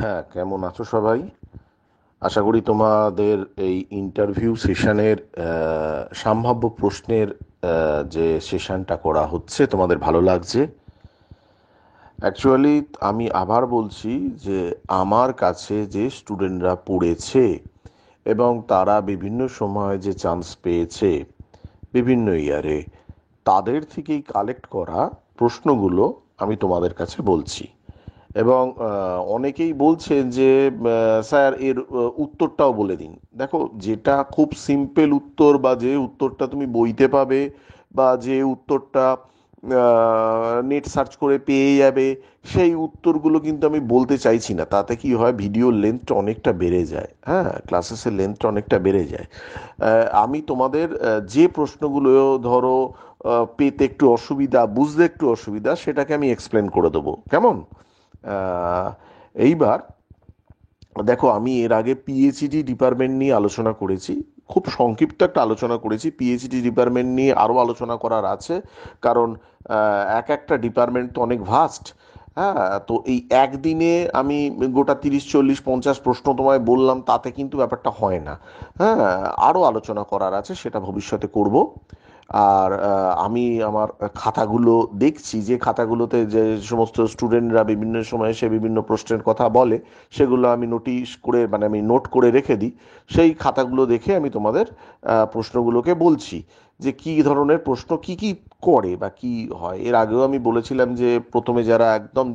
হ্যাঁ, কেমন আছো সবাই? আশা করি তোমাদের এই ইন্টারভিউ সেশনের সম্ভাব্য প্রশ্নের যে সেশনটা করা হচ্ছে তোমাদের ভালো লাগছে। অ্যাকচুয়ালি আমি আবার বলছি যে আমার কাছে যে স্টুডেন্টরা পড়েছে এবং তারা বিভিন্ন সময় যে চান্স পেয়েছে বিভিন্ন ইয়ারে, তাদের থেকেই কালেক্ট করা প্রশ্নগুলো আমি তোমাদের কাছে বলছি। এবং অনেকেই বলছেন যে স্যার এর উত্তরটাও বলে দিন। দেখো, যেটা খুব সিম্পল উত্তর বা যে উত্তরটা তুমি বইতে পাবে বা যে উত্তরটা নেট সার্চ করে পেয়ে যাবে, সেই উত্তরগুলো কিন্তু আমি বলতে চাইছি না। তাতে কি হয়, ভিডিওর লেন্থটা অনেকটা বেড়ে যায়, হ্যাঁ, ক্লাসেসের লেন্থটা অনেকটা বেড়ে যায়। আমি তোমাদের যে প্রশ্নগুলো ধরো পেতে একটু অসুবিধা, বুঝতে একটু অসুবিধা, সেটাকে আমি এক্সপ্লেন করে দেবো, কেমন? আহ, এইবার দেখো, আমি এর আগে পিএইচডি ডিপার্টমেন্ট নিয়ে আলোচনা করেছি। খুব সংক্ষিপ্ত একটা আলোচনা করেছি। পিএইচডি ডিপার্টমেন্ট নিয়ে আরও আলোচনা করার আছে, কারণ এক একটা ডিপার্টমেন্ট তো অনেক ভাস্ট। হ্যাঁ, তো এই একদিনে আমি গোটা 30 40 50 প্রশ্ন তোমায় বললাম, তাতে কিন্তু ব্যাপারটা হয় না। হ্যাঁ, আরও আলোচনা করার আছে, সেটা ভবিষ্যতে করব। আর আমি আমার খাতাগুলো দেখছি, যে খাতাগুলোতে যে সমস্ত স্টুডেন্টরা বিভিন্ন সময় এসে বিভিন্ন প্রশ্নের কথা বলে, সেগুলো আমি নোটিশ করে, মানে আমি নোট করে রেখে দিই। সেই খাতাগুলো দেখে আমি তোমাদের প্রশ্নগুলোকে বলছি যে কি ধরনের প্রশ্ন কি কি করে বা কি হয়। এর আগেও আমি বলেছিলাম যে প্রথমে যারা একদম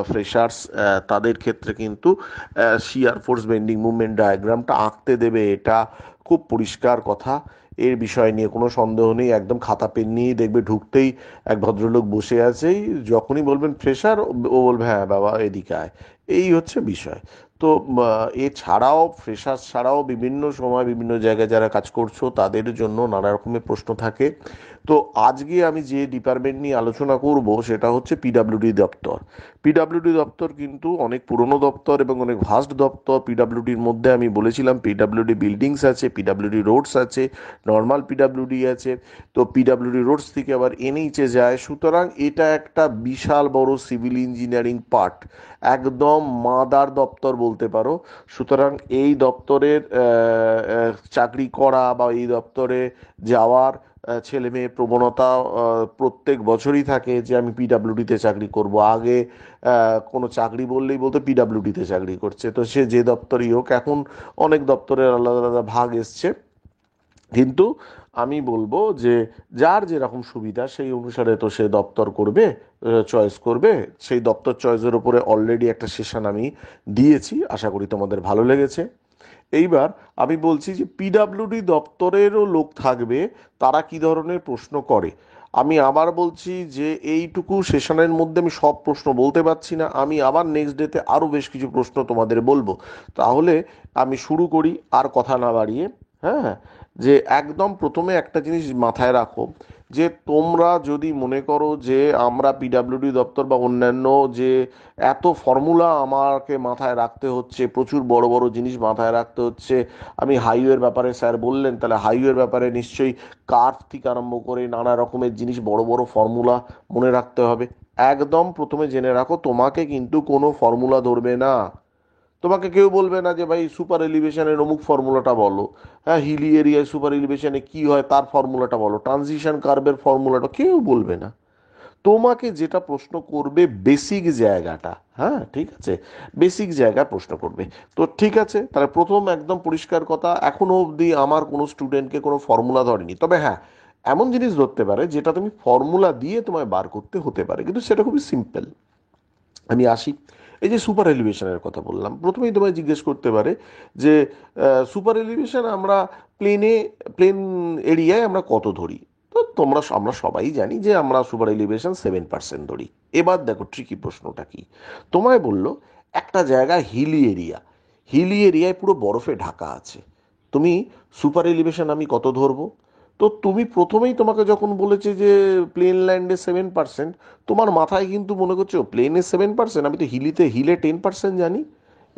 ফ্রেশার্স, তাদের ক্ষেত্রে কিন্তু শিয়ার ফোর্স বেন্ডিং মুভমেন্ট ডায়াগ্রামটা আঁকতে দেবে, এটা খুব পরিষ্কার কথা। এর বিষয় নিয়ে কোনো সন্দেহ নেই। একদম খাতা পেন নিয়েই দেখবে ঢুকতেই এক ভদ্রলোক বসে আছেই, যখনই বলবেন ফ্রেশার, ও বলবে হ্যাঁ বাবা এদিকে আয়। এই হচ্ছে বিষয়। তো এছাড়াও, ফ্রেশার্স ছাড়াও বিভিন্ন সময় বিভিন্ন জায়গায় যারা কাজ করছো, তাদের জন্য নানা রকমের প্রশ্ন থাকে। তো আজকে আমি যে ডিপার্টমেন্ট নিয়ে আলোচনা করব সেটা হচ্ছে পিডাব্লিউডি দপ্তর। পিডাব্লিউডি দপ্তর কিন্তু অনেক পুরনো দপ্তর এবং অনেক ভাস্ট দপ্তর। পিডাব্লিউডির মধ্যে আমি বলেছিলাম পিডাব্লিউডি বিল্ডিংস আছে, পিডাব্লিউডি রোডস আছে, নর্মাল পিডাব্লিউডি আছে। তো পিডাব্লিউডি রোডস থেকে আবার এনএইচে যায়, সুতরাং এটা একটা বিশাল বড় সিভিল ইঞ্জিনিয়ারিং পার্ট, একদম মাদার দপ্তর বলতে পারো। সুতরাং এই দপ্তরের চাকরি করা বা এই দপ্তরে যাওয়ার ছেলে মেয়ে প্রবণতা প্রত্যেক বছরই থাকে যে আমি পিডাব্লিউডিতে চাকরি করব। আগে কোনো চাকরি বললেই বলতো পিডাব্লিউডিতে চাকরি করছে, তো সে যে দপ্তরই হোক। এখন অনেক দপ্তরের আলাদা আলাদা ভাগ এসছে, কিন্তু আমি বলবো যে যার যেরকম সুবিধা সেই অনুসারে তো সে দপ্তর করবে, চয়েস করবে। সেই দপ্তর চয়েসের উপরে অলরেডি একটা সেশন আমি দিয়েছি, আশা করি তোমাদের ভালো লেগেছে। এইবার আমি বলছি যে পিডাব্লিউডি দপ্তরেরও লোক থাকবে, তারা কি ধরনের প্রশ্ন করে। আমি আবার বলছি যে এইটুকু সেশনের মধ্যে আমি সব প্রশ্ন বলতে পারছি না, আমি আবার নেক্সট ডেতে আরও বেশ কিছু প্রশ্ন তোমাদের বলবো। তাহলে আমি শুরু করি আর কথা না বাড়িয়ে। হ্যাঁ, যে একদম প্রথমে একটা জিনিস মাথায় রাখো, যে তোমরা যদি মনে করো যে আমরা পিডাব্লিউডি দপ্তর বা অন্যান্য, যে এত ফর্মুলা আমাকে মাথায় রাখতে হচ্ছে, প্রচুর বড় বড় জিনিস মাথায় রাখতে হচ্ছে। আমি হাইওয়ের ব্যাপারে স্যার বললেন, তাহলে হাইওয়ের ব্যাপারে নিশ্চয়ই কার্ভ থেকে আরম্ভ করে নানা রকমের জিনিস, বড় বড় ফর্মুলা মনে রাখতে হবে। একদম প্রথমে জেনে রাখো, তোমাকে কিন্তু কোনো ফর্মুলা ধরবে না। তোমাকে কেউ বলবে না যে ভাই সুপার এলিভেশনের অমুক ফর্মুলাটা বলো। হ্যাঁ, হিলি এরিয়ায় সুপার এলিভেশনে কি হয় তার ফর্মুলাটা বলো, ট্রানজিশন কার্ভের ফর্মুলাটা কেউ বলবে না। তোমাকে যেটা প্রশ্ন করবে বেসিক জায়গাটা, হ্যাঁ ঠিক আছে, বেসিক জায়গায় প্রশ্ন করবে। তো ঠিক আছে, তাহলে প্রথম একদম পরিষ্কার কথা, এখনো অবধি আমার কোনো স্টুডেন্টকে কোনো ফর্মুলা ধরেনি। তবে হ্যাঁ, এমন জিনিস ধরতে পারে যেটা তুমি ফর্মুলা দিয়ে তোমায় বার করতে হতে পারে, কিন্তু সেটা খুবই সিম্পল। আমি আসি, এই যে সুপার এলিভেশনের কথা বললাম, প্রথমেই তোমায় জিজ্ঞেস করতে পারে যে সুপার এলিভেশন আমরা প্লেনে, প্লেন এরিয়ায় আমরা কত ধরি। তো আমরা সবাই জানি যে আমরা সুপার এলিভেশন 7% ধরি। এবার দেখো ট্রিকি প্রশ্নটা কি। তোমায় বললো একটা জায়গা হিলি এরিয়া, হিলি এরিয়ায় পুরো বরফে ঢাকা আছে, তুমি সুপার এলিভেশন আমি কত ধরবো? তো তুমি প্রথমেই, তোমাকে যখন বলেছে যে প্লেন ল্যান্ডে 7%, তোমার মাথায় কিন্তু মনে করছো প্লেনে 7%, আমি তো হিলে 10% জানি।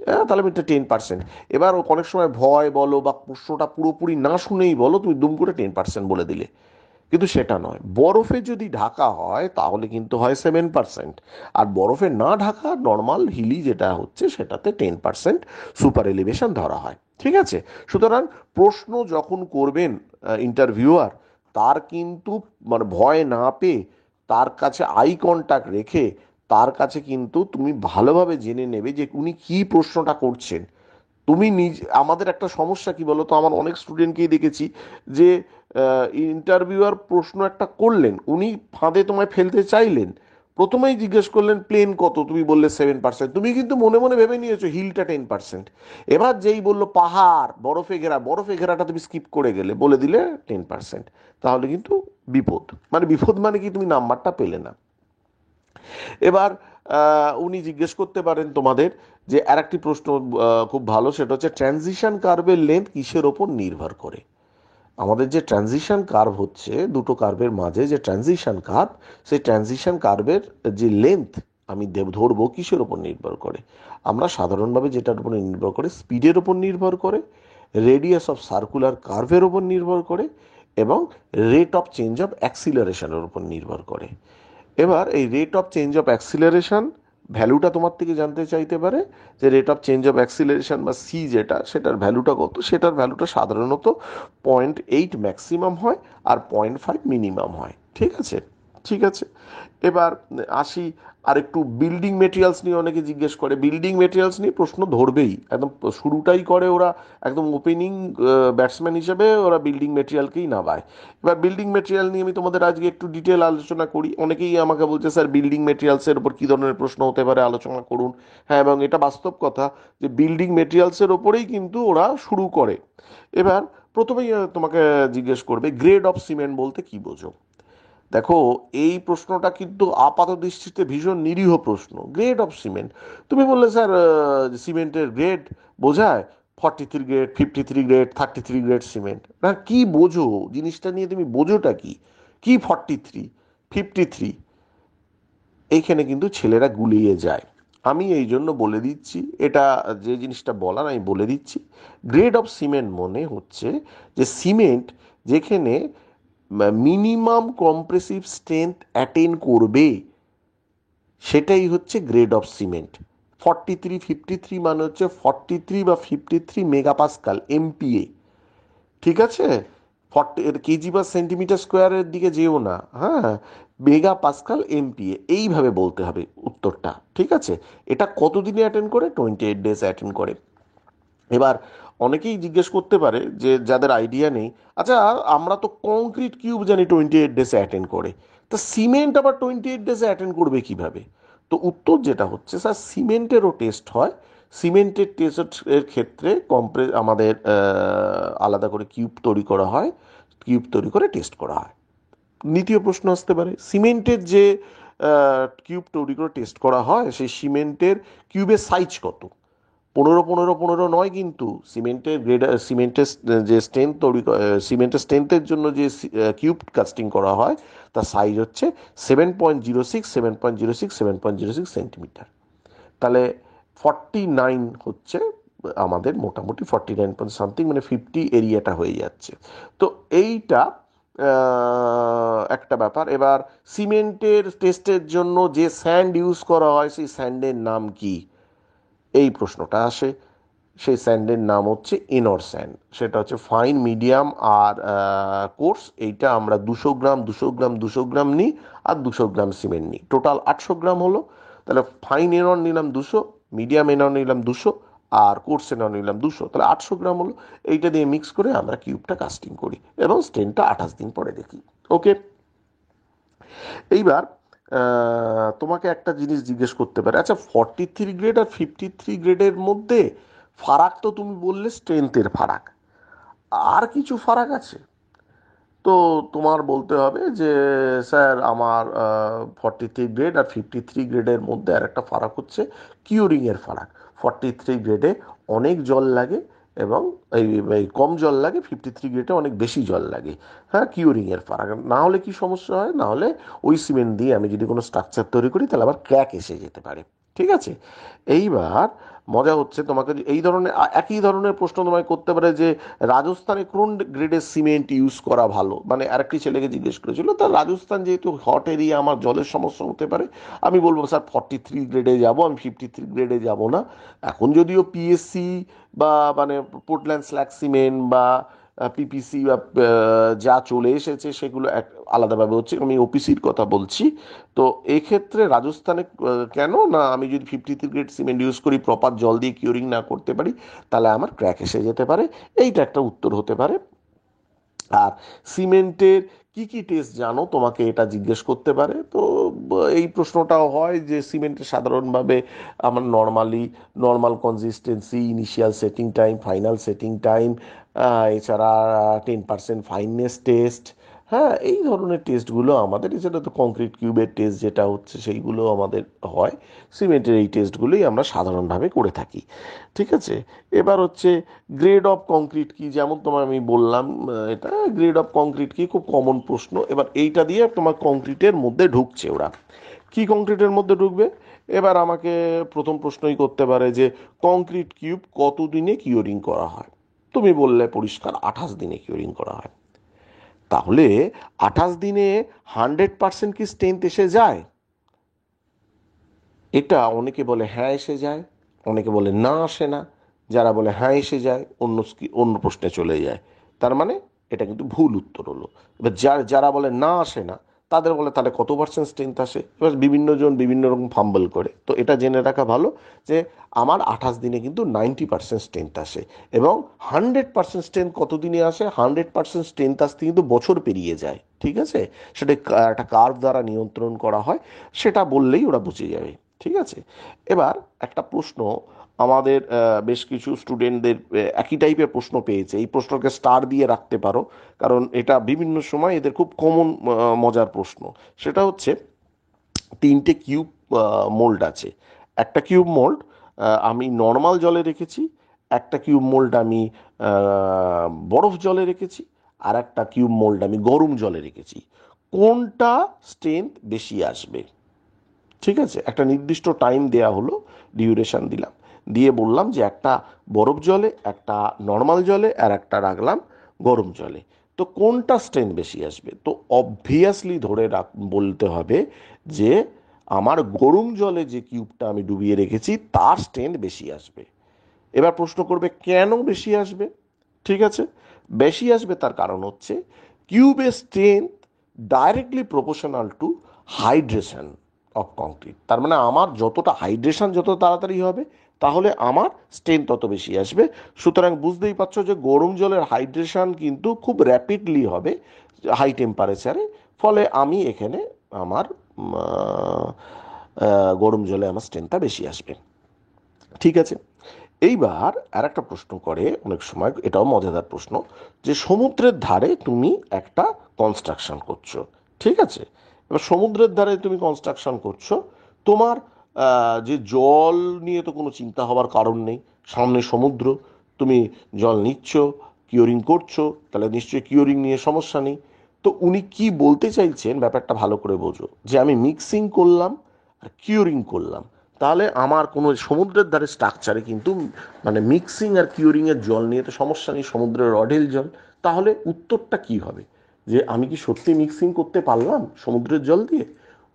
হ্যাঁ, তাহলে আমি 10%। এবার অনেক সময় ভয় বলো বা প্রশ্নটা পুরোপুরি না শুনেই বলো, তুমি দুম করে 10% বলে দিলে। কিন্তু সেটা নয়, বরফে যদি ঢাকা হয় তাহলে কিন্তু হয় 7%, আর বরফে না ঢাকা নর্মাল হিলি যেটা হচ্ছে সেটাতে 10% সুপার এলিভেশন ধরা হয়। ঠিক আছে? সুতরাং প্রশ্ন যখন করবেন ইন্টারভিউয়ার, তার কিন্তু মানে ভয় না পেয়ে তার কাছে আই কন্ট্যাক্ট রেখে তার কাছে কিন্তু তুমি ভালোভাবে জেনে নেবে যে উনি কি প্রশ্নটা করছেন। তুমি নিজ আমাদের একটা সমস্যা কি বলো তো, আমার অনেক স্টুডেন্টকেই দেখেছি যে ইন্টারভিউয়ার প্রশ্ন একটা করলেন, উনি ফাঁদে তোমায় ফেলতে চাইলেন, প্রথমেই জিজ্ঞেস করলেন প্লেন কত, তুমি বললে 7%, তুমি কিন্তু মনে মনে ভেবে নিয়েছো হিলটা 10%। এবার যেই বললো পাহাড় বরফে ঘেরা, বরফে ঘেরাটা তুমি স্কিপ করে গেলে, বলে দিলে 10%, তাহলে কিন্তু বিপদ। মানে বিপদ মানে কি, তুমি নাম্বারটা পেলে না। এবার উনি জিজ্ঞেস করতে পারেন তোমাদের যে আর একটি প্রশ্ন খুব ভালো, সেটা হচ্ছে ট্রানজিশন কার্ভের লেন্থ কিসের ওপর নির্ভর করে। আমাদের যে ট্রানজিশন কার্ভ হচ্ছে দুটো কার্ভের মাঝে যে ট্রানজিশন কার্ভ, সেই ট্রানজিশন কার্ভের যে লেন্থ আমি ধরবো কিসের ওপর নির্ভর করে। আমরা সাধারণভাবে যেটার উপর নির্ভর করে, স্পিডের ওপর নির্ভর করে, রেডিয়াস অফ সার্কুলার কার্ভের ওপর নির্ভর করে, এবং রেট অফ চেঞ্জ অফ অ্যাক্সিলারেশনের উপর নির্ভর করে। এবার এই rate of change of acceleration ভ্যালুটা তোমার থেকে জানতে চাইতে পারে যে rate of change of acceleration বা সি যেটা, সেটার ভ্যালুটা কত। সেটার ভ্যালুটা সাধারণত 0.8 ম্যাক্সিমাম হয় আর 0.5 মিনিমাম হয়। ঠিক আছে? ঠিক আছে। এবার আসি আর একটু বিল্ডিং মেটেরিয়ালস নিয়ে অনেকে জিজ্ঞেস করে, বিল্ডিং মেটেরিয়ালস নিয়ে প্রশ্ন ধরবেই, একদম শুরুটাই করে ওরা, একদম ওপেনিং ব্যাটসম্যান হিসেবে ওরা বিল্ডিং মেটেরিয়ালকেই নামায়। এবার বিল্ডিং মেটেরিয়াল নিয়ে আমি তোমাদের আজকে একটু ডিটেল আলোচনা করি। অনেকেই আমাকে বলছে স্যার বিল্ডিং মেটেরিয়ালসের উপর কী ধরনের প্রশ্ন হতে পারে আলোচনা করুন। হ্যাঁ, এবং এটা বাস্তব কথা যে বিল্ডিং মেটেরিয়ালসের ওপরেই কিন্তু ওরা শুরু করে। এবার প্রথমেই তোমাকে জিজ্ঞেস করবে গ্রেড অফ সিমেন্ট বলতে কি বোঝো। দেখো, এই প্রশ্নটা কিন্তু আপাত দৃষ্টিতে ভীষণ নিরীহ প্রশ্ন। গ্রেড অফ সিমেন্ট, তুমি বললে স্যার সিমেন্টের গ্রেড বোঝায় 43 গ্রেড, 53 গ্রেড, 33 গ্রেড সিমেন্ট। না, কি বোঝো জিনিসটা নিয়ে, তুমি বোঝোটা কি? কি 43, 53? এইখানে কিন্তু ছেলেরা গুলিয়ে যায়। আমি এই জন্য বলে দিচ্ছি, এটা যে জিনিসটা বলার আমি বলে দিচ্ছি। গ্রেড অফ সিমেন্ট মনে হচ্ছে যে সিমেন্ট যেখানে মিনিমাম কম্প্রেসিভ স্ট্রেংথ অ্যাটেন করবে সেটাই হচ্ছে গ্রেড অফ সিমেন্ট। 43, 53 মানে হচ্ছে 43 বা 53 মেগাপাস্কাল এমপিএ। ঠিক আছে? 40 এর কেজি বা সেন্টিমিটার স্কোয়ারের দিকে যেও না, হ্যাঁ, মেগা পাস্কাল এমপিএ এইভাবে বলতে হবে উত্তরটা। ঠিক আছে? এটা কতদিনে অ্যাটেন্ড করে? 28 ডেজ অ্যাটেন্ড করে। এবার অনেকেই জিজ্ঞেস করতে পারে যে যাদের আইডিয়া নেই, আচ্ছা আমরা তো কংক্রিট কিউব জানি 28 ডেজে অ্যাটেন্ড করে, তা সিমেন্ট আবার 28 ডেজে অ্যাটেন্ড করবে কিভাবে? তো উত্তর যেটা হচ্ছে স্যার, সিমেন্টেরও টেস্ট হয়। সিমেন্টের টেস্টের ক্ষেত্রে আমাদের আলাদা করে কিউব তৈরি করা হয়, কিউব তৈরি করে টেস্ট করা হয়। দ্বিতীয় প্রশ্ন আসতে পারে সিমেন্টের যে কিউব তৈরি করে টেস্ট করা হয় সেই সিমেন্টের কিউবের সাইজ কত। 15 15 15 নয়, কিন্তু সিমেন্টের গ্রেড, সিমেন্টের যে স্ট্রেংথ তৈরি, সিমেন্টের স্ট্রেংথের জন্য যে কিউব কাস্টিং করা হয় তার সাইজ হচ্ছে 7.06, 7.06, 7.06 সেন্টিমিটার। তাহলে 49 হচ্ছে আমাদের মোটামুটি 49 সামথিং, মানে 50 এরিয়াটা হয়ে যাচ্ছে। তো এইটা একটা ব্যাপার। এবার সিমেন্টের টেস্টের জন্য যে স্যান্ড ইউজ করা হয় সেই স্যান্ডের নাম কি, এই প্রশ্নটা আসে। সেই স্যান্ডের নাম হচ্ছে ইনর স্যান্ড। সেটা হচ্ছে ফাইন, মিডিয়াম আর কোর্স। এইটা আমরা 200 গ্রাম 200 গ্রাম 200 গ্রাম নিই, আর 200 গ্রাম সিমেন্ট নিই, টোটাল 800 গ্রাম হলো। তাহলে ফাইন এনর নিলাম 200, মিডিয়াম এনর নিলাম 200, আর কোর্স এনর নিলাম 200, তাহলে 800 গ্রাম হলো। এইটা দিয়ে মিক্স করে আমরা কিউবটা কাস্টিং করি এবং স্টেনটা 28 দিন পরে দেখি। ওকে। এইবার তোমাকে একটা জিনিস জিজ্ঞেস করতে পারে, আচ্ছা 43 গ্রেড আর 53 গ্রেডের মধ্যে ফারাক তো তুমি বললে স্ট্রেংথের ফারাক, আর কিছু ফারাক আছে? তো তোমার বলতে হবে যে স্যার আমার 43 গ্রেড আর 53 গ্রেডের মধ্যে আর একটা ফারাক হচ্ছে কিউরিংয়ের ফারাক। 43 গ্রেডে অনেক জল লাগে এবং এই কম জল লাগে, 53 গ্রেডে অনেক বেশি জল লাগে। হ্যাঁ, কিউরিংয়ের ফারাক। না হলে কি সমস্যা হয়, না হলে ওই সিমেন্ট দিয়ে আমি যদি কোনো স্ট্রাকচার তৈরি করি তাহলে আবার ক্র্যাক এসে যেতে পারে। ঠিক আছে। এইবার মজা হচ্ছে, তোমাকে এই ধরনের একই ধরনের প্রশ্ন তোমায় করতে পারে যে রাজস্থানে কোন গ্রেডের সিমেন্ট ইউজ করা ভালো, মানে আরেকটি ছেলেকে জিজ্ঞেস করেছিল, তার রাজস্থান যেহেতু হট এরিয়া, আমার জলের সমস্যা হতে পারে, আমি বলবো স্যার 43 গ্রেডে যাব, আমি 53 গ্রেডে যাব না। এখন যদিও পিএসসি বা মানে পোর্টল্যান্ড স্ল্যাগ সিমেন্ট বা পিপিসি বা যা চলে এসেছে সেগুলো এক আলাদাভাবে হচ্ছে, আমি ওপিসির কথা বলছি। তো এক্ষেত্রে রাজস্থানে কেন না, আমি যদি 53 গ্রেড সিমেন্ট ইউজ করি, প্রপার জল দিয়ে কিউরিং না করতে পারি, তাহলে আমার ক্র্যাক এসে যেতে পারে। এইটা একটা উত্তর হতে পারে। আর সিমেন্টের কি কি টেস্ট জানো, তোমাকে এটা জিজ্ঞেস করতে পারে। তো এই প্রশ্নটাও হয় যে সিমেন্টের সাধারণভাবে আমার normal consistency, initial setting time, final setting time, এছাড়া 10% ফাইননেস টেস্ট, হ্যাঁ এই ধরনের টেস্টগুলো আমাদের, এছাড়া তো কংক্রিট কিউবের টেস্ট যেটা হচ্ছে সেইগুলো আমাদের হয়। সিমেন্টের এই টেস্টগুলোই আমরা সাধারণভাবে করে থাকি। ঠিক আছে। এবার হচ্ছে গ্রেড অফ কংক্রিট কি, যেমন তোমার আমি বললাম এটা গ্রেড অফ কংক্রিট কি, খুব কমন প্রশ্ন। এবার এইটা দিয়ে তোমার কংক্রিটের মধ্যে ঢুকছে ওরা, কি কংক্রিটের মধ্যে ঢুকবে। এবার আমাকে প্রথম প্রশ্নই করতে পারে যে কংক্রিট কিউব কত দিনে কিউরিং করা হয়। তুমি বললে পরিষ্কার 28 দিনে কিউরিং করা হয়। তাহলে 28 দিনে 100% কি স্ট্রেংথ এসে যায়? এটা অনেকে বলে হ্যাঁ এসে যায়, অনেকে বলে না আসে না। যারা বলে হ্যাঁ এসে যায় অন্য প্রশ্নে চলে যায়। তার মানে এটা কিন্তু ভুল উত্তর হলো। এবার যারা বলে না আসে না, তাদের বলে তাহলে কত পার্সেন্ট স্ট্রেংথ আসে। এবার বিভিন্ন জন বিভিন্ন রকম ফাম্বল করে, তো এটা জেনে রাখা ভালো যে আমার 28 দিনে কিন্তু 90% স্ট্রেংথ আসে। এবং 100% স্ট্রেংথ কত দিনে আসে? 100% স্ট্রেংথ আসতে কিন্তু বছর পেরিয়ে যায়। ঠিক আছে। সেটা একটা কার্ভ দ্বারা নিয়ন্ত্রণ করা হয়, সেটা বললেই ওরা বুঝে যাবে। ঠিক আছে। এবার একটা প্রশ্ন আমাদের বেশ কিছু স্টুডেন্টদের একই টাইপের প্রশ্ন পেয়েছে, এই প্রশ্নকে স্টার দিয়ে রাখতে পারো, কারণ এটা বিভিন্ন সময় এদের খুব কমন মজার প্রশ্ন। সেটা হচ্ছে 3টে কিউব মোল্ড আছে। একটা কিউব মোল্ড আমি নর্মাল জলে রেখেছি, একটা কিউব মোল্ড আমি বরফ জলে রেখেছি, আর একটা কিউব মোল্ড আমি গরম জলে রেখেছি। কোনটা স্ট্রেংথ বেশি আসবে? ঠিক আছে, একটা নির্দিষ্ট টাইম দেয়া হলো, ডিউরেশন দিলাম, দিয়ে বললাম যে একটা বরফ জলে, একটা নর্মাল জলে, আর একটা রাখলাম গরম জলে। তো কোনটা স্ট্রেংথ বেশি আসবে? তো অবভিয়াসলি বলতে হবে যে আমার গরম জলে যে কিউবটা আমি ডুবিয়ে রেখেছি তার স্ট্রেংথ বেশি আসবে। এবার প্রশ্ন করবে কেন বেশি আসবে। ঠিক আছে। বেশি আসবে তার কারণ হচ্ছে কিউবের strength directly proportional to hydration of concrete. তার মানে আমার যতটা হাইড্রেশন যত তাড়াতাড়ি হবে, তাহলে আমার স্ট্রেংথ তত বেশি আসবে। সুতরাং বুঝতেই পারছো যে গরম জলের হাইড্রেশন কিন্তু খুব র্যাপিডলি হবে হাই টেম্পারেচারে। ফলে আমি এখানে আমার গরম জলে আমার স্ট্রেংথটা বেশি আসবে। ঠিক আছে। এইবার আর একটা প্রশ্ন করে অনেক সময়, এটাও মজাদার প্রশ্ন, যে সমুদ্রের ধারে তুমি একটা কনস্ট্রাকশন করছো। ঠিক আছে। এবার সমুদ্রের ধারে তুমি কনস্ট্রাকশন করছো, তোমার যে জল নিয়ে তো কোনো চিন্তা হওয়ার কারণ নেই, সামনে সমুদ্র, তুমি জল নিচ্ছ, কিওরিং করছো, তাহলে নিশ্চয়ই কিওরিং নিয়ে সমস্যা নেই। তো উনি কি বলতে চাইছেন ব্যাপারটা ভালো করে বোঝো, যে আমি মিক্সিং করলাম আর কিওরিং করলাম, তাহলে আমার কোনো সমুদ্রের ধারে স্ট্রাকচারে কিন্তু মানে মিক্সিং আর কিউরিংয়ের জল নিয়ে তো সমস্যা নেই, সমুদ্রের অঢেল জল। তাহলে উত্তরটা কি হবে, যে আমি কি সত্যি মিক্সিং করতে পারলাম সমুদ্রের জল দিয়ে?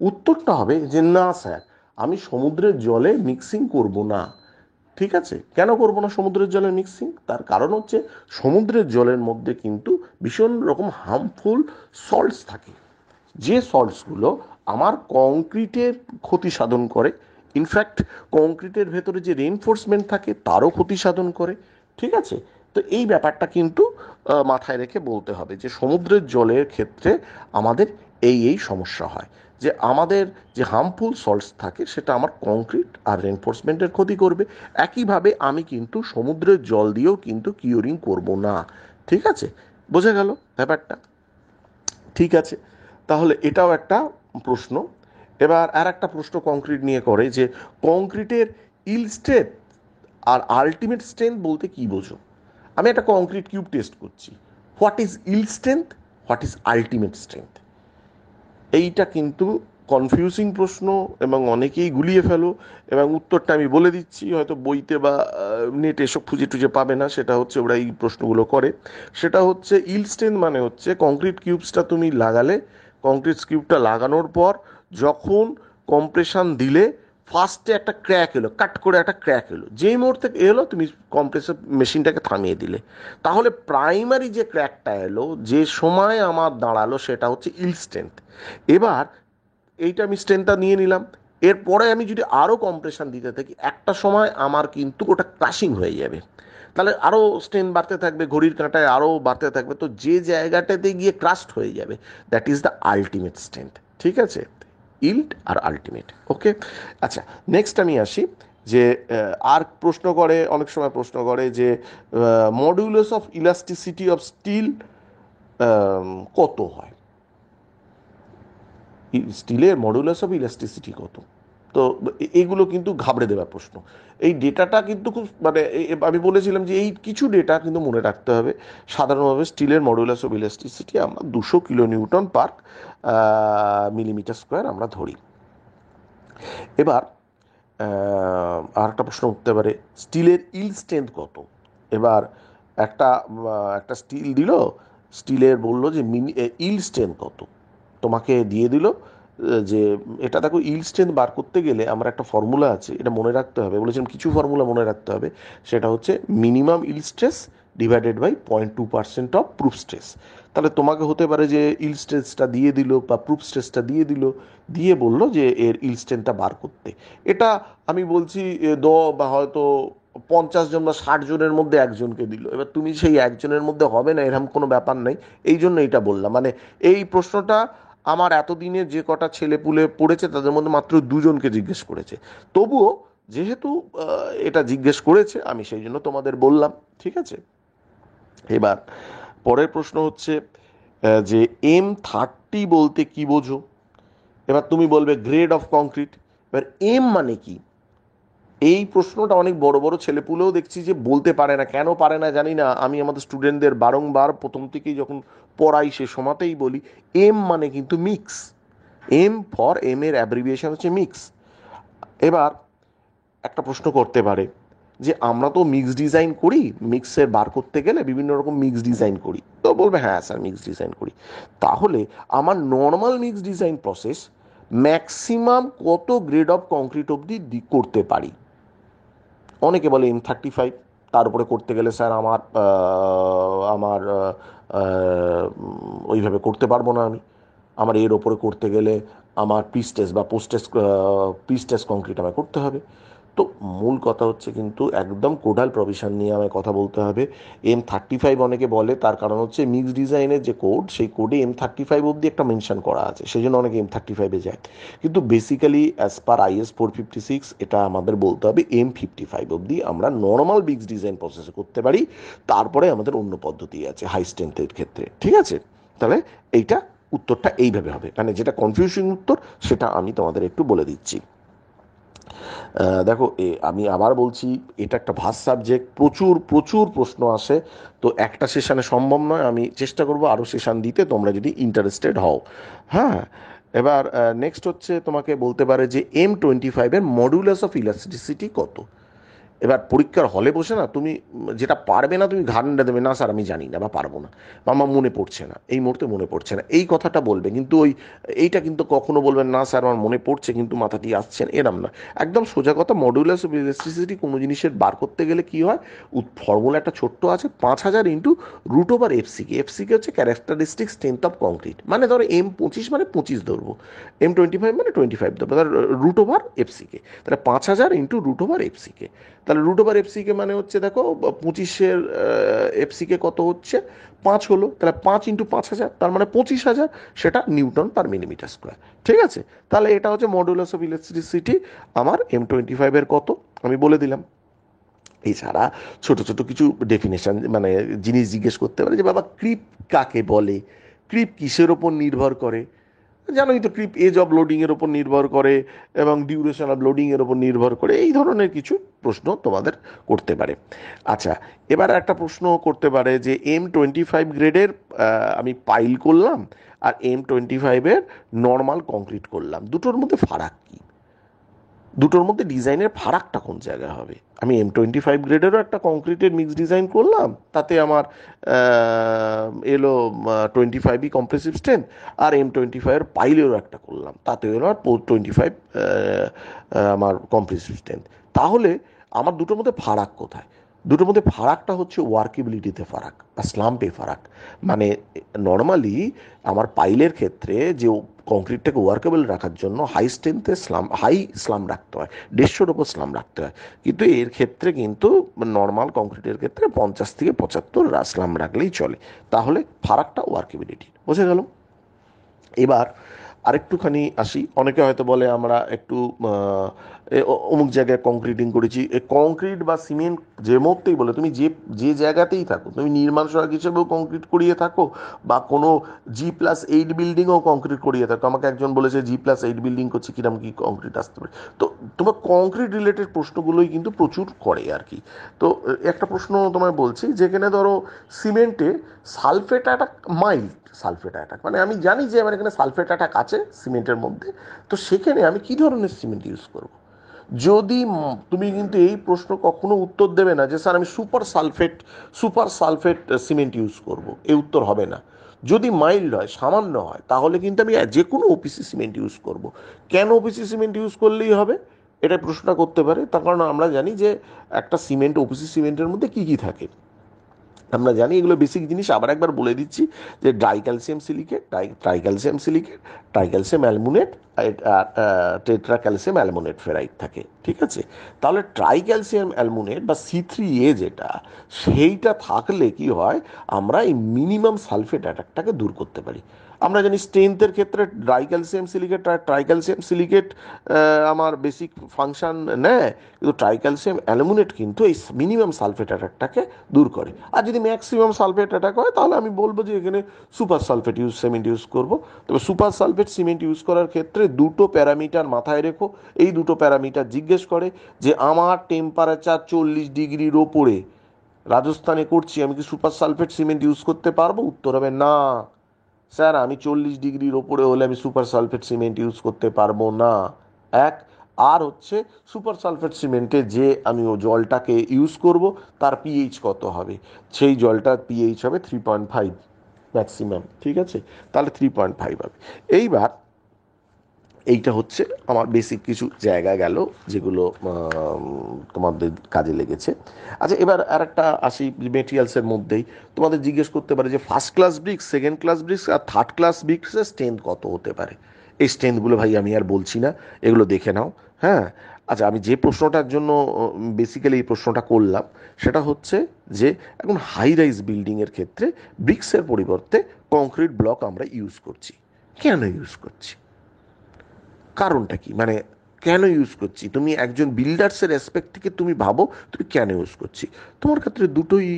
উত্তরটা হবে যে না স্যার, আমি সমুদ্রের জলে মিক্সিং করব না। ঠিক আছে। কেন করব না সমুদ্রের জলে মিক্সিং? তার কারণ হচ্ছে সমুদ্রের জলের মধ্যে কিন্তু ভীষণ রকম হার্মফুল সল্টস থাকে, যে সল্টসগুলো আমার কংক্রিটের ক্ষতি সাধন করে। ইনফ্যাক্ট কংক্রিটের ভেতরে যে রেইনফোর্সমেন্ট থাকে তারও ক্ষতি সাধন করে। ঠিক আছে। তো এই ব্যাপারটা কিন্তু মাথায় রেখে বলতে হবে যে সমুদ্রের জলের ক্ষেত্রে আমাদের এই সমস্যা হয়, যে আমাদের যে হার্মফুল সল্টস থাকে সেটা আমার কংক্রিট আর রেইনফোর্সমেন্টের ক্ষতি করবে। একইভাবে আমি কিন্তু সমুদ্রের জল দিয়েও কিন্তু কিওরিং করব না। ঠিক আছে। বোঝা গেল ব্যাপারটা? ঠিক আছে। তাহলে এটাও একটা প্রশ্ন। এবার আর একটা প্রশ্ন কংক্রিট নিয়ে করে, যে কংক্রিটের ইল স্ট্রেংথ আর আলটিমেট স্ট্রেংথ বলতে কি বোঝো? আমি একটা কংক্রিট কিউব টেস্ট করছি, what is yield strength, what is ultimate strength? এইটা কিন্তু কনফিউজিং প্রশ্ন এবং অনেকেই গুলিয়ে ফেলো, এবং উত্তরটা আমি বলে দিচ্ছি, হয়তো বইতে বা নেটে এসব খুঁজে টুজে পাবে না। সেটা হচ্ছে ওরা এই প্রশ্নগুলো করে, সেটা হচ্ছে ইল্ড স্ট্রেন্থ মানে হচ্ছে কংক্রিট কিউবসটা তুমি লাগালে, কংক্রিট কিউবটা লাগানোর পর যখন কম্প্রেশন দিলে ফার্স্টে একটা ক্র্যাক এলো, কাট করে একটা ক্র্যাক এলো, যেই মুহূর্তে এলো তুমি কম্প্রেসর মেশিনটাকে থামিয়ে দিলে, তাহলে প্রাইমারি যে ক্র্যাকটা এলো যে সময় আমার দাঁড়ালো সেটা হচ্ছে ইল্ড স্ট্রেন্থ। এবার এইটা আমি স্ট্রেন্থটা নিয়ে নিলাম, এরপরে আমি যদি আরও কম্প্রেশন দিতে থাকি একটা সময় আমার কিন্তু ওটা ক্রাশিং হয়ে যাবে, তাহলে আরও স্ট্রেন্থ বাড়তে থাকবে, ঘড়ির কাঁটায় আরও বাড়তে থাকবে, তো যে জায়গাটাতে গিয়ে ক্রাস্ট হয়ে যাবে that is the ultimate strength. ঠিক আছে, ইল্ড আর আলটিমেট। ওকে, আচ্ছা, নেক্সট আমি আসি যে আর প্রশ্ন করে, অনেক সময় প্রশ্ন করে যে modulus of elasticity of steel কত হয়, স্টিলের মডুলাস অফ ইলাস্টিসিটি কত। তো এইগুলো কিন্তু ঘাবড়ে দেওয়ার প্রশ্ন। এই ডেটাটা কিন্তু খুব মানে আমি বলেছিলাম যে এই কিছু ডেটা কিন্তু মনে রাখতে হবে। সাধারণভাবে স্টিলের মডুলাস অফ ইলাস্টিসিটি আমরা 200 কিলো নিউটন পার মিলিমিটার স্কোয়ার আমরা ধরি। এবার আর একটা প্রশ্ন উঠতে পারে, স্টিলের ইল্ড স্ট্রেংথ কত। এবার একটা একটা স্টিল দিল, স্টিলের বলল যে ইল্ড স্ট্রেংথ কত, তোমাকে দিয়ে দিল যে এটা দেখো, ইল্ড স্ট্রেংথ বার করতে গেলে আমার একটা ফর্মুলা আছে, এটা মনে রাখতে হবে, বলেছিলাম কিছু ফর্মুলা মনে রাখতে হবে। সেটা হচ্ছে minimum yield stress divided by 0.2% of proof stress. তাহলে তোমাকে হতে পারে যে ইল্ড স্ট্রেসটা দিয়ে দিল বা প্রুফ স্ট্রেসটা দিয়ে দিল, দিয়ে বললো যে এর ইল্ড স্ট্রেংথটা বার করতে। এটা আমি বলছি বা হয়তো 50 জন বা 60 জনের মধ্যে একজনকে দিল, এবার তুমি সেই একজনের মধ্যে হবে না এরকম কোনো ব্যাপার নেই, এই জন্য এটা বললাম। মানে এই প্রশ্নটা আমার এতদিনে যে কটা ছেলে পুলে পড়েছে তাদের মধ্যে মাত্র 2জনকে জিজ্ঞেস করেছে, তবুও যেহেতু এটা জিজ্ঞেস করেছে আমি সেই জন্য তোমাদের বললাম। ঠিক আছে, এবার পরের প্রশ্ন হচ্ছে যে M30 বলতে কি বোঝো। এবার তুমি বলবে গ্রেড অফ কংক্রিট। এবার এম মানে কি, এই প্রশ্নটা অনেক বড় বড় ছেলেপুলেও দেখছি যে বলতে পারে না, কেন পারে না জানি না। আমি আমাদের স্টুডেন্টদের বারংবার প্রথম থেকেই যখন পড়াই সে সময়তেই বলি এম মানে কিন্তু মিক্স, এম এর অ্যাব্রিভিয়েশন হচ্ছে মিক্স। এবার একটা প্রশ্ন করতে পারে যে আমরা তো মিক্স ডিজাইন করি, মিক্সের বার করতে গেলে বিভিন্ন রকম মিক্স ডিজাইন করি, তো বলবে হ্যাঁ স্যার মিক্স ডিজাইন করি। তাহলে আমার normal mix design process maximum কত গ্রেড অফ কংক্রিট অবধি করতে পারি। অনেকে বলে M35, তার উপরে করতে গেলে স্যার আমার আমার ওইভাবে করতে পারবো না, আমি আমার এর ওপরে করতে গেলে আমার পিস্টেস বা পিস্টেস কংক্রিট আমায় করতে হবে। তো মূল কথা হচ্ছে কিন্তু একদম কোডাল প্রভিশন নিয়ে আমায় কথা বলতে হবে। M35 অনেকে বলে, তার কারণ হচ্ছে মিক্স ডিজাইনের যে কোড সেই কোডে M35 অবধি একটা মেনশন করা আছে, সেই জন্য অনেকে M35-এ যায়। কিন্তু বেসিক্যালি অ্যাজ পার IS 456 এটা আমাদের বলতে হবে M55 অবধি আমরা নর্মাল মিক্স ডিজাইন প্রসেসে করতে পারি, তারপরে আমাদের অন্য পদ্ধতি আছে হাই স্ট্রেংথের ক্ষেত্রে। ঠিক আছে, তাহলে এইটা উত্তরটা এইভাবে হবে, মানে যেটা কনফিউশন উত্তর সেটা আমি তোমাদের একটু বলে দিচ্ছি। দেখো আমি আবার বলছি, এটা একটা ভাস্ট সাবজেক্ট, প্রচুর প্রচুর প্রশ্ন আসে, তো একটা সেশনে সম্ভব নয়, আমি চেষ্টা করব আরও সেশন দিতে তোমরা যদি ইন্টারেস্টেড হও। হ্যাঁ, এবার নেক্সট হচ্ছে তোমাকে বলতে পারে যে M25-এর মডুলাস অফ ইলাস্টিসিটি কত। এবার পরীক্ষার হলে বসে না তুমি যেটা পারবে না তুমি ঘাড়ে দেবে, না স্যার আমি জানি না বা পারবো না বা আমার মনে পড়ছে না, এই মুহূর্তে মনে পড়ছে না, এই কথাটা বলবে। কিন্তু এইটা কিন্তু কখনো বলবেন না স্যার আমার মনে পড়ছে কিন্তু মাথাটি আসছে না, এরম না। একদম সোজা কথা, মডুলাস অফ ইলাস্টিসিটি কোনো জিনিসের বার করতে গেলে কি হয়, ফর্মুলা একটা ছোট্ট আছে, 5000 ইন্টু √FCK। FCK হচ্ছে ক্যারেক্টারিস্টিক স্ট্রেংথ অফ কংক্রিট, মানে ধরো M25 মানে 25 ধরবো, M25 মানে 25 ধরবো, তাহলে √FCK, তাহলে 5000 ইন্টু √FCK। তাহলে √FCK মানে হচ্ছে দেখো 25-এর FCK কত হচ্ছে 5 হলো, তাহলে 5 ইন্টু 5000 তার মানে 25,000, সেটা নিউটন পার মিলিমিটার স্কোয়ার। ঠিক আছে, তাহলে এটা হচ্ছে মডুলাস অফ ইলেকট্রিসিটি আমার M25-এর কত আমি বলে দিলাম। এছাড়া ছোট ছোট কিছু ডেফিনেশন মানে জিনিস জিজ্ঞেস করতে পারে যে বাবা ক্রিপ কাকে বলে, ক্রিপ কিসের ওপর নির্ভর করে। জানোই তো ক্রিপ এজ অফ লোডিংয়ের ওপর নির্ভর করে এবং ডিউরেশন অফ লোডিংয়ের ওপর নির্ভর করে, এই ধরনের কিছু প্রশ্ন তোমাদের করতে পারে। আচ্ছা, এবার একটা প্রশ্ন করতে পারে যে M25 গ্রেডের আমি পাইল করলাম, আর M25-এর নর্মাল কংক্রিট করলাম, দুটোর মধ্যে ফারাক কি? দুটোর মধ্যে ডিজাইনের ফারাকটা কোন জায়গায় হবে? আমি M25 গ্রেডেরও একটা কংক্রিটের মিক্স ডিজাইন করলাম, তাতে আমার এলো 25ই কম্প্রেসিভ স্ট্রেংথ, আর M25-এর পাইলেরও একটা করলাম, তাতে এলো আর 25 আমার কম্প্রেসিভ স্ট্রেংথ। তাহলে আমার দুটোর মধ্যে ফারাক কোথায়? দুটোর মধ্যে ফারাকটা হচ্ছে ওয়ার্কেবিলিটিতে ফারাক বা স্লাম্পে ফারাক। মানে নর্মালি আমার পাইলের ক্ষেত্রে যে কংক্রিটটাকে ওয়ার্কেবল রাখার জন্য হাই স্ট্রেংথে হাই স্লাম রাখতে হয়, 150-এর ওপর স্লাম রাখতে হয়, কিন্তু এর ক্ষেত্রে কিন্তু নর্মাল কংক্রিটের ক্ষেত্রে 50 থেকে 75 স্লাম রাখলেই চলে। তাহলে ফারাকটা ওয়ার্কেবিলিটি বোঝা গেল। এবার আরেকটুখানি আসি, অনেকে হয়তো বলে আমরা একটু অমুক জায়গায় কংক্রিটিং করেছি। কংক্রিট বা সিমেন্ট যে মুহূর্তেই বলে, তুমি যে যে জায়গাতেই থাকো, তুমি নির্মাণ সহায়ক হিসেবেও কংক্রিট করিয়ে থাকো বা কোনো G+8 বিল্ডিংও কংক্রিট করিয়ে থাকো। আমাকে একজন বলেছে G+8 বিল্ডিং করছে, কিরম কি কংক্রিট আসতে পারে। তো তোমার কংক্রিট রিলেটেড প্রশ্নগুলোই কিন্তু প্রচুর করে আর কি। তো একটা প্রশ্ন তোমায় বলছি, যেখানে ধরো সিমেন্টে sulphate attack, mild sulphate attack, মানে আমি জানি যে আমার এখানে সালফেট অ্যাটাক আছে সিমেন্টের মধ্যে, তো সেখানে আমি কি ধরনের সিমেন্ট ইউজ করব? যদি তুমি কিন্তু এই প্রশ্ন কখনো উত্তর দেবে না যে স্যার আমি সুপার সালফেট সিমেন্ট ইউজ করব, এই উত্তর হবে না। যদি মাইল্ড হয়, সামান্য হয়, তাহলে কিন্তু আমি যে কোনো ওপিসি সিমেন্ট ইউজ করব। কেন ওপিসি সিমেন্ট ইউজ করলেই হবে, এটা প্রশ্নটা করতে পারে। তার কারণ আমরা জানি যে একটা সিমেন্ট, ওপিসি সিমেন্টের মধ্যে কি কি থাকে আমরা জানি, এগুলো বেসিক জিনিস আবার একবার বলে দিচ্ছি, যে dicalcium silicate, tricalcium silicate, tricalcium aluminate, আর টেট্রা ক্যালসিয়াম অ্যালমুনেট ফেরাইট থাকে, ঠিক আছে? তাহলে ট্রাইক্যালসিয়াম অ্যালমুনেট বা C3A যেটা, সেইটা থাকলে কি হয়, আমরা এই মিনিমাম সালফেট অ্যাটাকটাকে দূর করতে পারি। আমরা জানি স্ট্রেংথের ক্ষেত্রে ডাইক্যালসিয়াম সিলিকেট আর ট্রাইক্যালসিয়াম সিলিকেট আমার বেসিক ফাংশন নেয়, কিন্তু ট্রাইক্যালসিয়াম অ্যালুমিনেট কিন্তু এই মিনিমাম সালফেট অ্যাটাকটাকে দূর করে। আর যদি ম্যাক্সিমাম সালফেট অ্যাটাক হয়, তাহলে আমি বলবো যে এখানে সুপার সালফেট সিমেন্ট ইউজ করব। তবে সুপার সালফেট সিমেন্ট ইউজ করার ক্ষেত্রে দুটো প্যারামিটার মাথায় রেখো। এই দুটো প্যারামিটার জিজ্ঞেস করে যে আমার টেম্পারেচার 40 ডিগ্রির ওপরে, রাজস্থানে করছি, আমি কি সুপার সালফেট সিমেন্ট ইউজ করতে পারবো? উত্তর হবে না স্যার, আমি 40 ডিগ্রির ওপরে হলে আমি সুপার সালফেট সিমেন্ট ইউজ করতে পারবো না। এক, আর হচ্ছে সুপার সালফেট সিমেন্টে যে আমি ও জলটাকে ইউজ করব, তার পিএইচ কত হবে? সেই জলটার পিএইচ হবে 3.5 ম্যাক্সিমাম, ঠিক আছে? তাহলে 3.5 হবে। এইবার এইটা হচ্ছে আমার বেসিক কিছু জায়গা গেল, যেগুলো তোমাদের কাজে লেগেছে। আচ্ছা, এবার আর একটা আসি মেটেরিয়ালসের মধ্যেই। তোমাদের জিজ্ঞেস করতে পারে যে first class bricks, second class bricks আর থার্ড ক্লাস ব্রিক্সের স্ট্রেংথ কত হতে পারে। এই স্ট্রেংথগুলো ভাই আমি আর বলছি না, এগুলো দেখে নাও। হ্যাঁ, আচ্ছা, আমি যে প্রশ্নটার জন্য বেসিক্যালি এই প্রশ্নটা করলাম, সেটা হচ্ছে যে এখন হাই রাইজ বিল্ডিংয়ের ক্ষেত্রে ব্রিক্সের পরিবর্তে কংক্রিট ব্লক আমরা ইউজ করছি। কেন ইউজ করছি, কারণটা কি, মানে কেন ইউজ করছি? তুমি একজন বিল্ডার্সের অ্যাসপেক্ট থেকে তুমি ভাবো তুমি কেন ইউজ করছি। তোমার ক্ষেত্রে দুটোই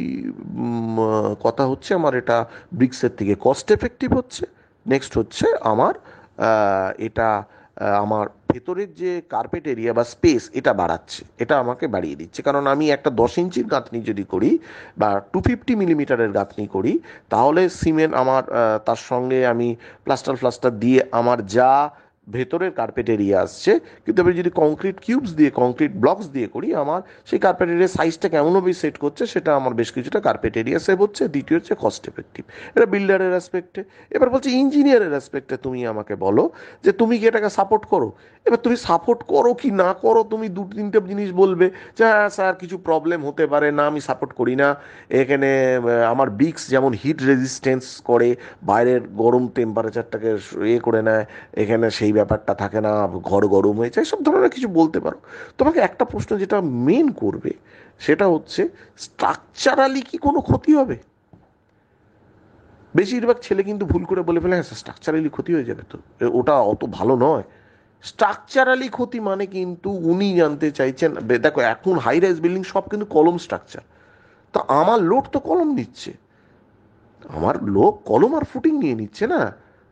কথা হচ্ছে, আমার এটা ব্রিক্সের থেকে কস্ট এফেক্টিভ হচ্ছে। নেক্সট হচ্ছে আমার এটা আমার ভেতরের যে কার্পেট এরিয়া বা স্পেস, এটা বাড়াচ্ছে, এটা আমাকে বাড়িয়ে দিচ্ছে। কারণ আমি একটা 10 ইঞ্চির গাঁথনি যদি করি বা 250 মিলিমিটারের গাঁথনি করি, তাহলে সিমেন্ট আমার তার সঙ্গে আমি প্লাস্টার দিয়ে আমার যা ভেতরের কার্পেট এরিয়া আসছে, কিন্তু আমি যদি কংক্রিট কিউবস দিয়ে, কংক্রিট ব্লকস দিয়ে করি, আমার সেই কার্পেট এরিয়ার সাইজটা কেমনভাবে সেট করছে, সেটা আমার বেশ কিছুটা কার্পেট এরিয়া সেভ হচ্ছে। দ্বিতীয় হচ্ছে কস্ট এফেক্টিভ। এটা বিল্ডারের অ্যাসপেক্টে। এবার বলছি ইঞ্জিনিয়ারের অ্যাসপেক্টে তুমি আমাকে বলো যে তুমি কি এটাকে সাপোর্ট করো। এবার তুমি সাপোর্ট করো কি না করো, তুমি দু তিনটে জিনিস বলবে যে হ্যাঁ স্যার কিছু প্রবলেম হতে পারে, না আমি সাপোর্ট করি না। এখানে আমার ব্রিক্স যেমন হিট রেজিস্ট্যান্স করে, বাইরের গরম টেম্পারেচারটাকে করে নেয়, এখানে সেই ব্যাপারটা থাকে না, ঘর গরম হয়ে যায়, সব ধরনের কিছু বলতে পারো। তোমাকে একটা প্রশ্ন যেটা মেন করবে, সেটা হচ্ছে স্ট্রাকচারালি কি কোনো ক্ষতি হবে? বেশিরভাগ ছেলে কিন্তু ভুল করে বলে ফেলে হ্যাঁ স্ট্রাকচারালি ক্ষতি হয়ে যাবে, তো ওটা অত ভালো নয়। স্ট্রাকচারালি ক্ষতি মানে কিন্তু উনি জানতে চাইছেন, দেখো এখন হাই রাইজ বিল্ডিং সব কিন্তু কলম স্ট্রাকচার, তো আমার লোড তো কলম নিচ্ছে, আমার লোক কলম আর ফুটিং নিয়ে নিচ্ছে না।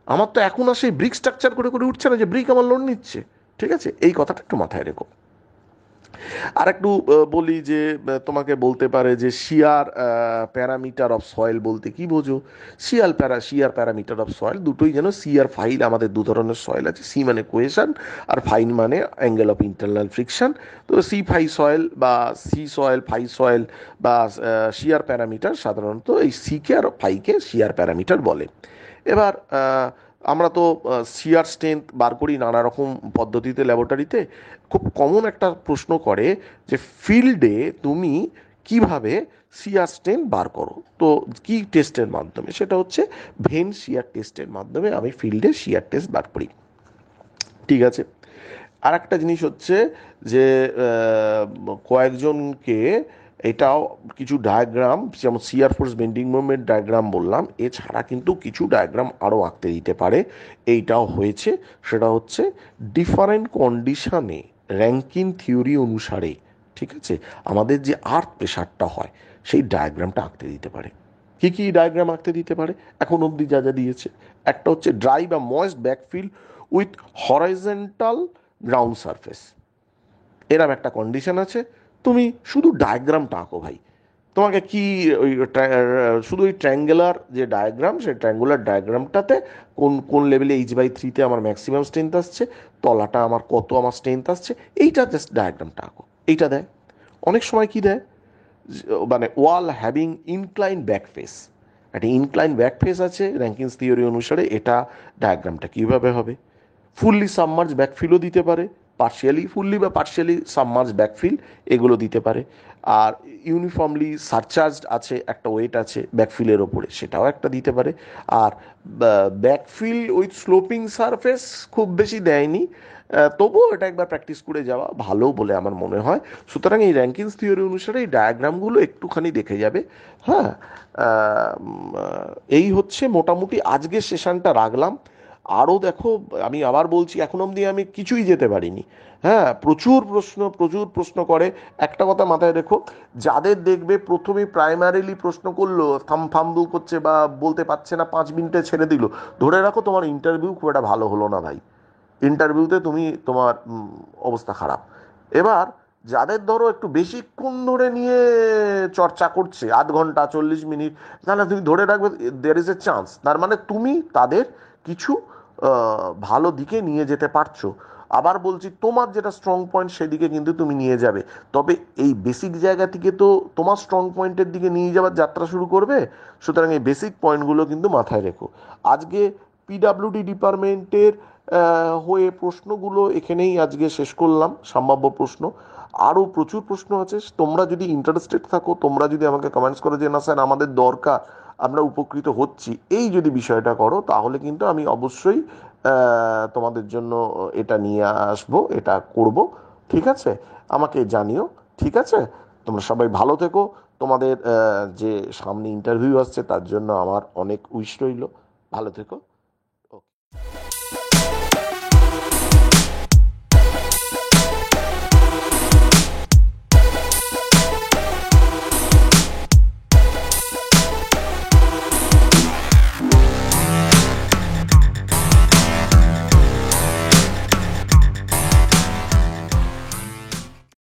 আমার তো এখন আর সেই ব্রিক স্ট্রাকচার করে করে উঠছে না যে ব্রিক আমার লোড নিচ্ছে। ঠিক আছে, এই কথাটা একটু মাথায় রেখো। আর একটু বলি যে তোমাকে বলতে পারে যে শিয়ার প্যারামিটার অফ সয়েল বলতে কি বোঝো। শিয়ার প্যারামিটার অফ সয়েল দুটোই যেন সি আর ফাইল, আমাদের দু ধরনের সয়েল আছে, সি মানে কোয়েশন আর ফাইন মানে অ্যাঙ্গেল অফ ইন্টারনাল ফ্রিকশন। তো সি ফাই সয়েল বা সি সয়েল ফাই সয়েল বা শিয়ার প্যারামিটার সাধারণত এই সিকে আর ফাইকে শিয়ার প্যারামিটার বলে। এবার আমরা তো শিয়ার স্ট্রেংথ বার করি নানা রকম পদ্ধতিতে ল্যাবরেটরিতে। খুব কমন একটা প্রশ্ন করে যে ফিল্ডে তুমি কিভাবে শিয়ার স্ট্রেংথ বার করো, তো কি টেস্টের মাধ্যমে, সেটা হচ্ছে ভেন শিয়ার টেস্টের মাধ্যমে আমি ফিল্ডে শিয়ার টেস্ট বার করি। ঠিক আছে। আর একটা জিনিস হচ্ছে যে কয়েকজনকে এটাও কিছু ডায়াগ্রাম, যেমন সিয়ার ফোর্স বেন্ডিং মুভমেন্ট ডায়াগ্রাম বললাম, এছাড়া কিন্তু কিছু ডায়াগ্রাম আরও আঁকতে দিতে পারে। এইটাও হয়েছে, সেটা হচ্ছে ডিফারেন্ট কন্ডিশনে র্যাঙ্কিন থিওরি অনুসারে, ঠিক আছে, আমাদের যে আর্থ প্রেশারটা হয় সেই ডায়াগ্রামটা আঁকতে দিতে পারে। কি কি ডায়াগ্রাম আঁকতে দিতে পারে এখন অবধি যা যা দিয়েছে, একটা হচ্ছে ড্রাই বা moist backfill with horizontal ground surface, এরম একটা কন্ডিশন আছে। তুমি শুধু ডায়াগ্রামটা আঁকো ভাই। তোমাকে কি ওই শুধু ওই ট্রায়াঙ্গুলার যে ডায়াগ্রাম, সেই ট্রায়াঙ্গুলার ডায়াগ্রামটাতে কোন কোন লেভেলে H/3-তে আমার ম্যাক্সিমাম স্ট্রেংথ আসছে, তলাটা আমার কত আমার স্ট্রেংথ আসছে, এইটা জাস্ট ডায়াগ্রামটা আঁকো। এইটা দেয়। অনেক সময় কি দেয়, মানে ওয়াল হ্যাভিং ইনক্লাইন ব্যাক ফেস, একটা ইনক্লাইন ব্যাক ফেস আছে র্যাঙ্কিংস থিওরি অনুসারে, এটা ডায়াগ্রামটা কীভাবে হবে। ফুললি সাবমার্জ ব্যাকফিলও দিতে পারে, পার্শিয়ালি ফুললি বা পার্শিয়ালি সাবমার্জ ব্যাকফিল এগুলো দিতে পারে। আর ইউনিফর্মলি সারচার্জড আছে একটা ওয়েট আছে ব্যাকফিলের ওপরে, সেটাও একটা দিতে পারে। আর ব্যাকফিল উইথ স্লোপিং সারফেস খুব বেশি দেয়নি, তবুও এটা একবার প্র্যাকটিস করে যাওয়া ভালো বলে আমার মনে হয়। সুতরাং এই র্যাঙ্কিংস থিওরি অনুসারে এই ডায়াগ্রামগুলো একটুখানি দেখে যাবে। হ্যাঁ, এই হচ্ছে মোটামুটি আজকের সেশনটা রাখলাম। আরও দেখো, আমি আবার বলছি, এখন অবধি আমি কিছুই যেতে পারিনি। হ্যাঁ, প্রচুর প্রশ্ন করে। একটা কথা মাথায় রেখো, যাদের দেখবে প্রথমে প্রাইমারিলি প্রশ্ন করলো, ফাম্বল করছে বা বলতে পারছে না, 5 মিনিটে ছেড়ে দিল, ধরে রাখো তোমার ইন্টারভিউ খুব একটা ভালো হলো না ভাই। ইন্টারভিউতে তোমার অবস্থা খারাপ। এবার যাদের ধরো একটু বেশিক্ষণ ধরে নিয়ে চর্চা করছে, আধ ঘন্টা 40 মিনিট, তাহলে তুমি ধরে রাখবে দের ইজ এ চান্স, তার মানে তুমি তাদের কিছু ভালো দিকে নিয়ে যেতে পারছো। আবার বলছি, তোমার যেটা স্ট্রং পয়েন্ট সেদিকে কিন্তু তুমি নিয়ে যাবে। তবে এই বেসিক জায়গা থেকে তো তোমার স্ট্রং পয়েন্টের দিকে নিয়ে যাওয়ার যাত্রা শুরু করবে। সুতরাং এই বেসিক পয়েন্টগুলো কিন্তু মাথায় রেখো। আজকে পিডাব্লিউডি ডিপার্টমেন্টের হয়ে প্রশ্নগুলো এখানেই আজকে শেষ করলাম, সম্ভাব্য প্রশ্ন। আরও প্রচুর প্রশ্ন আছে, তোমরা যদি ইন্টারেস্টেড থাকো, তোমরা যদি আমাকে কমেন্টস করো যে না স্যার আমাদের দরকার, আমরা উপকৃত হচ্ছি, এই যদি বিষয়টা করো, তাহলে কিন্তু আমি অবশ্যই তোমাদের জন্য এটা নিয়ে আসবো, এটা করব। ঠিক আছে, আমাকে জানিও। ঠিক আছে, তোমরা সবাই ভালো থেকো। তোমাদের যে সামনে ইন্টারভিউ আসছে তার জন্য আমার অনেক উইশ রইল। ভালো থেকো।